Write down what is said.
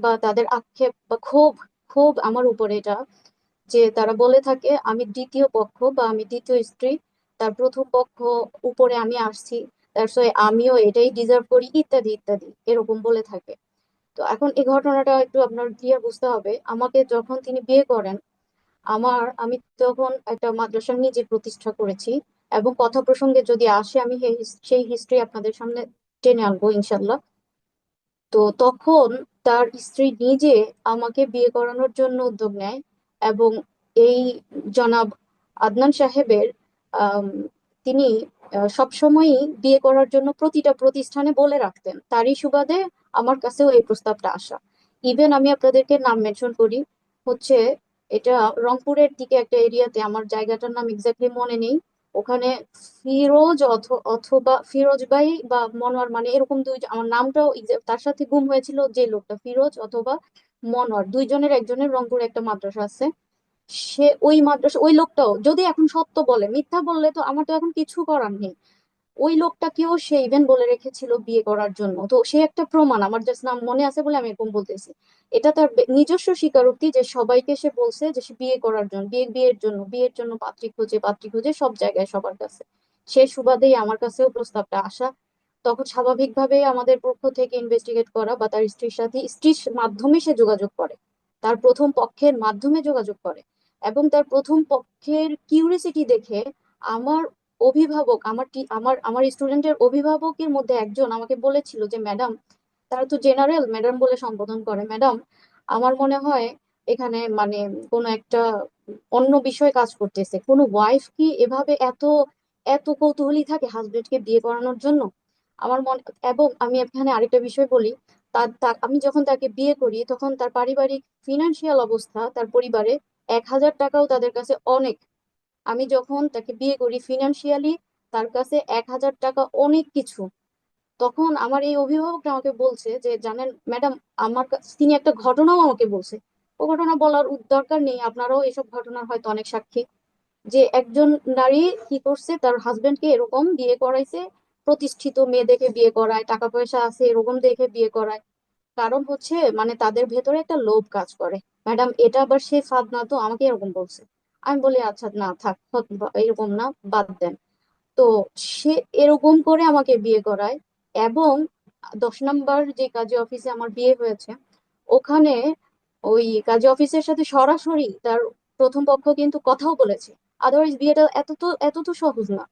বা তাদের আক্ষেপ বা ক্ষোভ ক্ষোভ আমার উপরে এটা, যে তারা বলে থাকে আমি দ্বিতীয় পক্ষ বা আমি দ্বিতীয় স্ত্রী, তার প্রথম পক্ষ উপরে আমি আসছি, আমিও এটাই ডিজার্ভ করি, ইত্যাদি ইত্যাদি এরকম বলে থাকে। তো এখন এই ঘটনাটা একটু আপনার ক্লিয়ার বুঝতে হবে। আমাকে যখন তিনি বিয়ে করেন, আমি তখন একটা মাদ্রাসা নিজে প্রতিষ্ঠা করেছি, এবং কথা প্রসঙ্গে যদি আসে আমি সেই হিস্ট্রি আপনাদের সামনে টেনে আনবো ইনশাল্লাহ। তো তখন তার স্ত্রী নিজে আমাকে বিয়ে করানোর জন্য উদ্যোগ নেয়, এবং এই জনাব আদনান সাহেবের আম, তিনি সবসময়ই বিয়ে করার জন্য প্রতিটা প্রতিষ্ঠানে বলে রাখতেন, তারই সুবাদে আমার কাছেও এই প্রস্তাবটা আসা। ইভেন আমি আপনাদেরকে নাম মেনশন করি, হচ্ছে এটা রংপুরের দিকে একটা এরিয়াতে, আমার জায়গাটার নাম এক্স্যাক্টলি মনে নেই, ওখানে ফিরোজ অথবা ফিরোজ ভাই বা মনোয়ার, মানে এরকম দুই, আমার নামটাও তার সাথে গুম হয়েছিল যে লোকটা, ফিরোজ অথবা মনোয়ার, দুইজনের একজনের রংপুরে একটা মাদ্রাসা আছে। সে ওই মাদ্রাসা, ওই লোকটাও যদি এখন সত্য বলে, মিথ্যা বললে তো আমার তো এখন কিছু করার নেই, ওই লোকটাকেও সে ইভেন বলে রেখেছিল বিয়ে করার জন্য। তো সে একটা প্রমাণ, আমার জাস্ট নাম মনে আছে বলে আমি এরকম বলতেছি। এটা তার নিজস্ব স্বীকারোক্তি যে সবাইকে সে বলছে যে সে বিয়ে করার জন্য, বিয়ের জন্য পাত্রী খুঁজে সব জায়গায় সবার কাছে। সে সুবাদেই আমার কাছেও প্রস্তাবটা আসা। তখন স্বাভাবিকভাবে আমাদের পক্ষ থেকে ইনভেস্টিগেট করা বা তার স্ত্রীর মাধ্যমে সে যোগাযোগ করে, তার প্রথম পক্ষের মাধ্যমে যোগাযোগ করে, এবং তার প্রথম পক্ষের কিউরিসিটি দেখে আমার অভিভাবক, আমার স্টুডেন্টের অভিভাবকের মধ্যে একজন আমাকে বলেছিল যে ম্যাডাম, তারা তো জেনারেল ম্যাডাম বলে সম্বোধন করে, ম্যাডাম আমার মনে হয় এখানে মানে কোনো একটা অন্য বিষয় কাজ করতেছে, কোনো ওয়াইফ কি এভাবে এত এত কৌতূহলী থাকে হাজবেন্ডকে বিয়ে করানোর জন্য? আমার মনে, এবং আমি এখানে আরেকটা বিষয় বলি, আমি যখন তাকে বিয়ে করি তখন তার পারিবারিক ফিনান্সিয়াল অবস্থা, তার পরিবারে 1,000 টাকাও তাদের কাছে অনেক। আমি যখন তাকে বিয়ে করি ফিনান্সিয়ালি তার কাছে 1,000 টাকা অনেক কিছু। তখন আমার এই অভিভাবকটা আমাকে বলছে যে জানেন ম্যাডাম, তিনি একটা ঘটনাও আমাকে বলছে, ও ঘটনা বলার দরকার নেই, আপনারাও এসব ঘটনার হয়তো অনেক সাক্ষী, যে একজন নারী কি করছে, তার হাজবেন্ডকে এরকম বিয়ে করাইছে, প্রতিষ্ঠিত মেয়ে দেখে বিয়ে করায়, টাকা পয়সা আছে এরকম দেখে বিয়ে করায়। কারণ হচ্ছে মানে তাদের ভেতরে একটা লোভ কাজ করে। ম্যাডাম এটা আবার সে ফাঁদ না তো, আমাকে এরকম বলছে। আমি বলি আচ্ছা না থাক, এরকম না, বাদ দেন। তো সে এরকম করে আমাকে বিয়ে করায়, এবং 10 নম্বর যে কাজী অফিসে আমার বিয়ে হয়েছে, ওখানে ওই কাজী অফিসের সাথে সরাসরি তার প্রথম পক্ষ কিন্তু কথাও বলেছে। আদারওয়াইজ বিয়েটা এত তো সহজ না।